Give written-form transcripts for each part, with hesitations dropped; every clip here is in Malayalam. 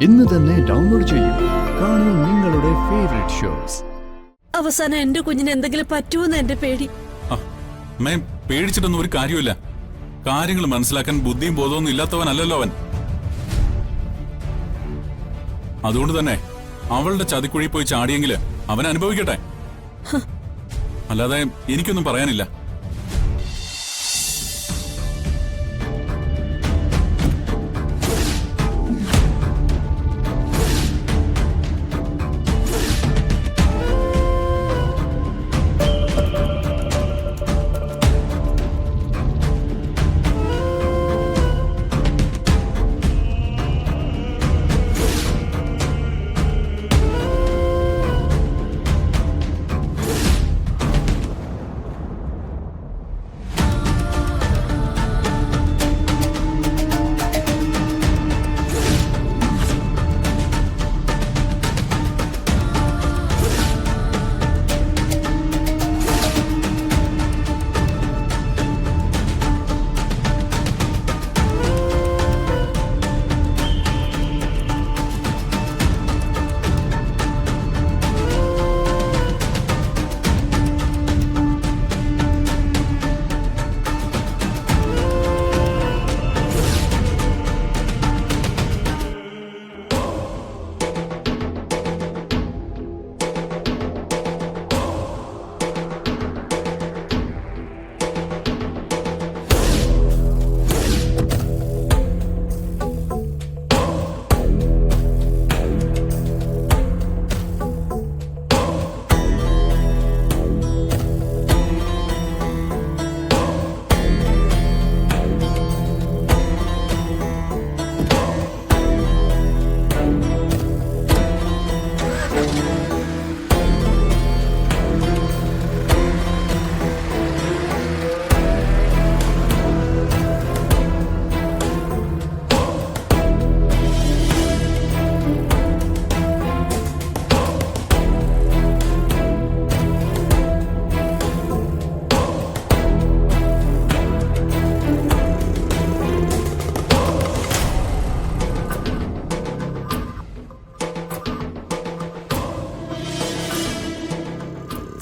ഇന്ന് തന്നെ ഡൗൺലോഡ് ചെയ്യൂ. കാണൂ നിങ്ങളുടെ ഫേവറേറ്റ് ഷോസ്. അവസാനം എന്റെ കുഞ്ഞിന് എന്തെങ്കിലും പറ്റുമെന്ന് എന്റെ പേടി. പേടിച്ചിട്ടൊന്നും ഒരു കാര്യമില്ല. കാര്യങ്ങൾ മനസ്സിലാക്കാൻ ബുദ്ധിയും ബോധമൊന്നും ഇല്ലാത്തവനല്ലല്ലോ അവൻ. അതുകൊണ്ട് തന്നെ അവളുടെ ചതിക്കുഴി പോയി ചാടിയെങ്കില് അവൻ അനുഭവിക്കട്ടെ. അല്ലാതെ എനിക്കൊന്നും പറയാനില്ല.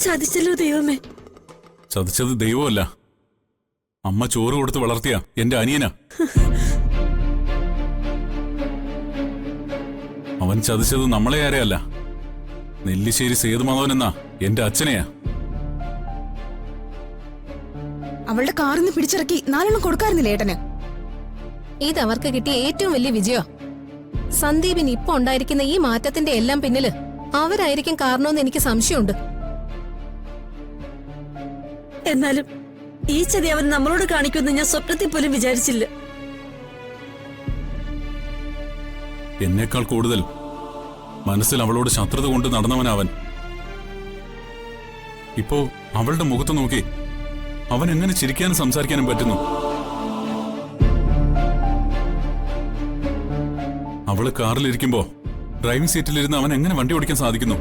ചതിച്ചല്ലോ ദൈവമേ. ചതിച്ചത് ദൈവമല്ല, അമ്മ ചോറ് കൊടുത്ത് വളർത്തിയ എന്റെ അനിയനാ. അവൻ ചതിച്ചത് നമ്മളെ ആരെയല്ല, നെല്ലിശ്ശേരി സേതുമാധവൻ എന്നാ എന്റെ അച്ഛനെയാ. അവളുടെ കാറിന്ന് പിടിച്ചിറക്കി 4 കൊടുക്കാറുന്നില്ല ഏട്ടന്. ഇത് അവർക്ക് കിട്ടിയ ഏറ്റവും വലിയ വിജയം. സന്ദീപിന് ഇപ്പൊ ഉണ്ടായിരിക്കുന്ന ഈ മാറ്റത്തിന്റെ എല്ലാം പിന്നില് അവരായിരിക്കും കാരണമെന്ന് എനിക്ക് സംശയമുണ്ട്. എന്നാലും ഈ ചതി അവൻ നമ്മളോട് കാണിക്കുമെന്ന് ഞാൻ സ്വപ്നത്തിൽ പോലും വിചാരിച്ചില്ല. എന്നേക്കാൾ കൂടുതൽ മനസ്സിൽ അവളോട് ശത്രുത കൊണ്ട് നടന്നവനവൻ. ഇപ്പോ അവളുടെ മുഖത്ത് നോക്കി അവൻ എങ്ങനെ ചിരിക്കാനും സംസാരിക്കാനും പറ്റുന്നു? അവള് കാറിലിരിക്കുമ്പോ ഡ്രൈവിംഗ് സീറ്റിലിരുന്ന് അവൻ എങ്ങനെ വണ്ടി ഓടിക്കാൻ സാധിക്കുന്നു?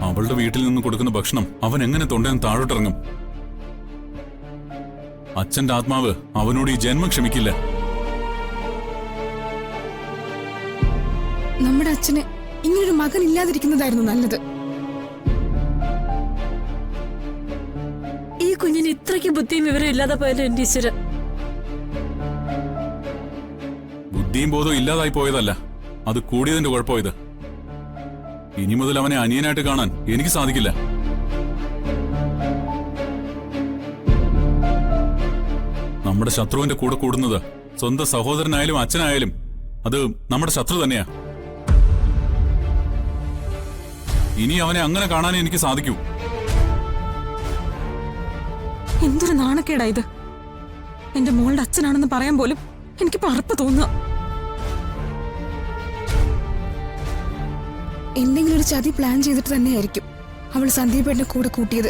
അവളുടെ വീട്ടിൽ നിന്ന് കൊടുക്കുന്ന ഭക്ഷണം അവൻ എങ്ങനെ തൊണ്ടയിൽ താഴോട്ടിറങ്ങും? അച്ഛന്റെ ആത്മാവ് അവനോട് ഈ ജന്മം ക്ഷമിക്കില്ല. നമ്മുടെ അച്ഛന് ഇങ്ങനൊരു മകൻ ഇല്ലാതിരിക്കുന്നതായിരുന്നു നല്ലത്. ഈ കുഞ്ഞിന് ഇത്രയ്ക്ക് ബുദ്ധിയും വിവരം ഇല്ലാതെ പോയല്ലോ എന്റെ ഈശ്വര. ബുദ്ധിയും ബോധവും ഇല്ലാതായി പോയതല്ല, അത് കൂടിയതിന്റെ കുഴപ്പമായത്. ഇനി മുതൽ അവനെ അനിയനായിട്ട് കാണാൻ എനിക്ക് സാധിക്കില്ല. നമ്മുടെ ശത്രുവിന്റെ കൂടെ കൂടുന്നത് സ്വന്തം സഹോദരനായാലും അച്ഛനായാലും അത് നമ്മുടെ ശത്രു തന്നെയാ. ഇനി അവനെ അങ്ങനെ കാണാനേ എനിക്ക് സാധിക്കൂ. എന്തൊരു നാണക്കേടാ ഇത്. എന്റെ മോളുടെ അച്ഛനാണെന്ന് പറയാൻ പോലും എനിക്ക് പറപ്പ് തോന്നുക. എന്തെങ്കിലും ഒരു ചതി പ്ലാൻ ചെയ്തിട്ട് തന്നെയായിരിക്കും അവൾ സന്ദീപേട്ടനെ കൂടെ കൂട്ടിയത്.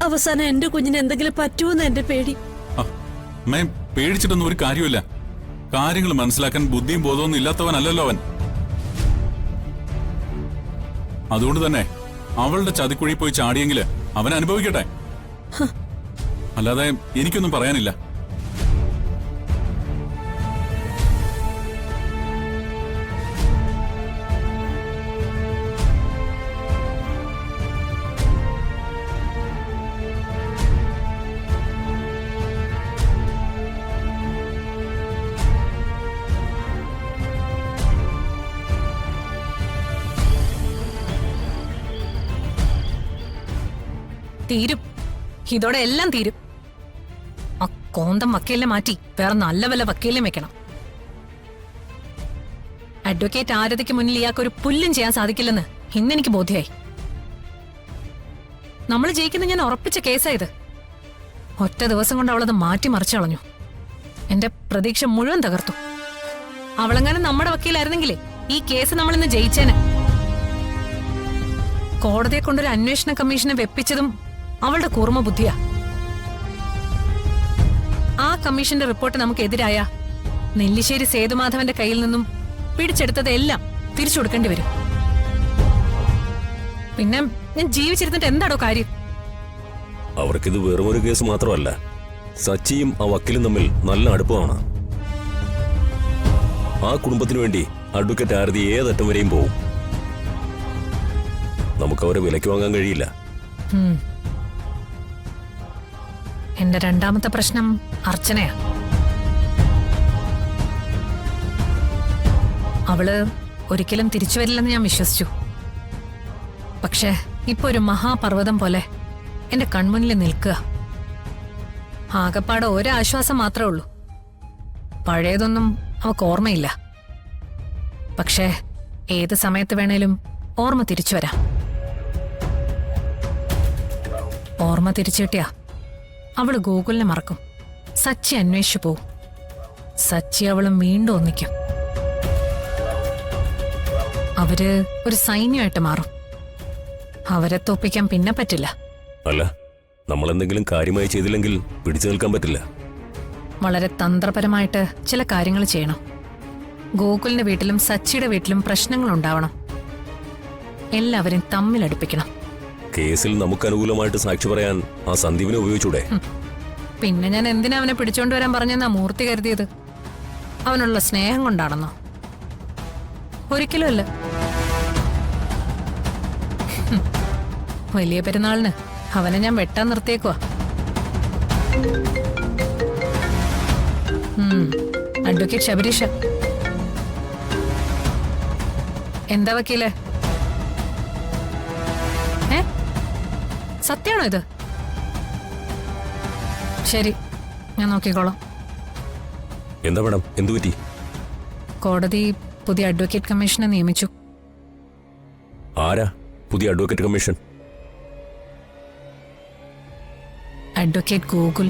അവസാനം എന്റെ കുഞ്ഞിന് എന്തെങ്കിലും പറ്റുമെന്ന് എന്റെ പേടി. പേടിച്ചിട്ടൊന്നും ഒരു കാര്യമില്ല. കാര്യങ്ങൾ മനസ്സിലാക്കാൻ ബുദ്ധിയും ബോധമൊന്നും ഇല്ലാത്തവനല്ലല്ലോ അവൻ. അതുകൊണ്ട് തന്നെ അവളുടെ ചതിക്കുഴി പോയി ചാടിയെങ്കില് അവൻ അനുഭവിക്കട്ടെ. അല്ലാതെ എനിക്കൊന്നും പറയാനില്ല. തീരും, ഇതോടെ എല്ലാം തീരും. ആ കോന്തം വക്കീലിനെ മാറ്റി വേറെ നല്ല വല്ല വക്കീലിനെ വെക്കണം. അഡ്വക്കേറ്റ് ആരതിക്ക് മുന്നിൽ ഇയാൾക്കൊരു പുല്ലും ചെയ്യാൻ സാധിക്കില്ലെന്ന് ഇന്നെനിക്ക് ബോധ്യമായി. നമ്മൾ ജയിക്കുന്ന ഞാൻ ഉറപ്പിച്ച കേസായത്. ഒറ്റ ദിവസം കൊണ്ട് അവളത് മാറ്റിമറിച്ചു കളഞ്ഞു. എന്റെ പ്രതീക്ഷ മുഴുവൻ തകർത്തു. അവളെങ്ങാനും നമ്മുടെ വക്കീലായിരുന്നെങ്കിലേ ഈ കേസ് നമ്മളിന്ന് ജയിച്ചേനെ. കോടതിയെ കൊണ്ടൊരു അന്വേഷണ കമ്മീഷനെ വെപ്പിച്ചതും അവളുടെ കൂർമ്മ ബുദ്ധിയാ. ആ കമ്മീഷന്റെ റിപ്പോർട്ട് നമുക്കെതിരായ നെല്ലിശ്ശേരി സേതുമാധവന്റെ കയ്യിൽ നിന്നും പിടിച്ചെടുത്തതെല്ലാം തിരിച്ചു കൊടുക്കേണ്ടി വരും. പിന്നെ ഞാൻ ജീവിച്ചിരുന്നിട്ട് എന്താടോ കാര്യം? അവർക്കിത് വെറുമൊരു കേസ് മാത്രമല്ല, സച്ചിയും ആ വക്കീലും തമ്മിൽ നല്ല അടുപ്പമാണ്. ആ കുടുംബത്തിനു വേണ്ടി അഡ്വക്കേറ്റ് ആരതി ഏതറ്റം വരെയും പോവും. നമുക്കവരെ വിലയ്ക്ക് വാങ്ങാൻ കഴിയില്ല. എന്റെ രണ്ടാമത്തെ പ്രശ്നം അർച്ചനയാ. അവള് ഒരിക്കലും തിരിച്ചു വരില്ലെന്ന് ഞാൻ വിശ്വസിച്ചു. പക്ഷേ ഇപ്പൊ ഒരു മഹാപർവ്വതം പോലെ എന്റെ കൺമുന്നിൽ നിൽക്കുക. ആകപ്പാടെ ഒരാശ്വാസം മാത്രമേ ഉള്ളൂ. പഴയതൊന്നും അവക്ക് ഓർമ്മയില്ല. പക്ഷേ ഏത് സമയത്ത് വേണേലും ഓർമ്മ തിരിച്ചു വരാം. ഓർമ്മ തിരിച്ചു കിട്ടിയാ അവള് ഗോകുലിനെ മറക്കും. സച്ചി അന്വേഷിച്ചു പോവും. സച്ചി അവളും വീണ്ടും ഒന്നിക്കും. അവര് ഒരു സൈന്യമായിട്ട് മാറും. അവരെ തോപ്പിക്കാൻ പിന്നെ പറ്റില്ല. അല്ല, നമ്മൾ എന്തെങ്കിലും കാര്യമായി ചെയ്തില്ലെങ്കിൽ പിടിച്ചു നിൽക്കാൻ പറ്റില്ല. വളരെ തന്ത്രപരമായിട്ട് ചില കാര്യങ്ങൾ ചെയ്യണം. ഗോകുലിന്റെ വീട്ടിലും സച്ചിയുടെ വീട്ടിലും പ്രശ്നങ്ങൾ ഉണ്ടാവണം. എല്ലാവരെയും തമ്മിലടുപ്പിക്കണം. കേസിൽ നമുക്ക് അനുകൂലമായിട്ട് സാക്ഷി പറയാൻ ആ സന്ദീപിനെ ഉപയോഗിച്ചൂടെ? പിന്നെ ഞാൻ എന്തിനാ അവനെ പിടിച്ചോണ്ട് വരാൻ പറഞ്ഞെന്നാ മൂർത്തി കരുതിയത്? അവനുള്ള സ്നേഹം കൊണ്ടാണെന്നോ? ഒരിക്കലും അല്ല. വലിയ പെരുന്നാളിന് അവനെ ഞാൻ വെട്ടാൻ നിർത്തിയേക്കുവാ. അഡ്വക്കേറ്റ് ശബരീഷ. എന്താ വക്കീലേ? സത്യാണോ ഇത്? ശരി, ഞാൻ നോക്കിക്കോളാം. എന്താ മാഡം, എന്തു പറ്റി? കോടതി പുതിയ അഡ്വക്കേറ്റ് കമ്മീഷനെ നിയമിച്ചു. ആരാ പുതിയ അഡ്വക്കേറ്റ് കമ്മീഷൻ? അഡ്വക്കേറ്റ് ഗോകുൽ.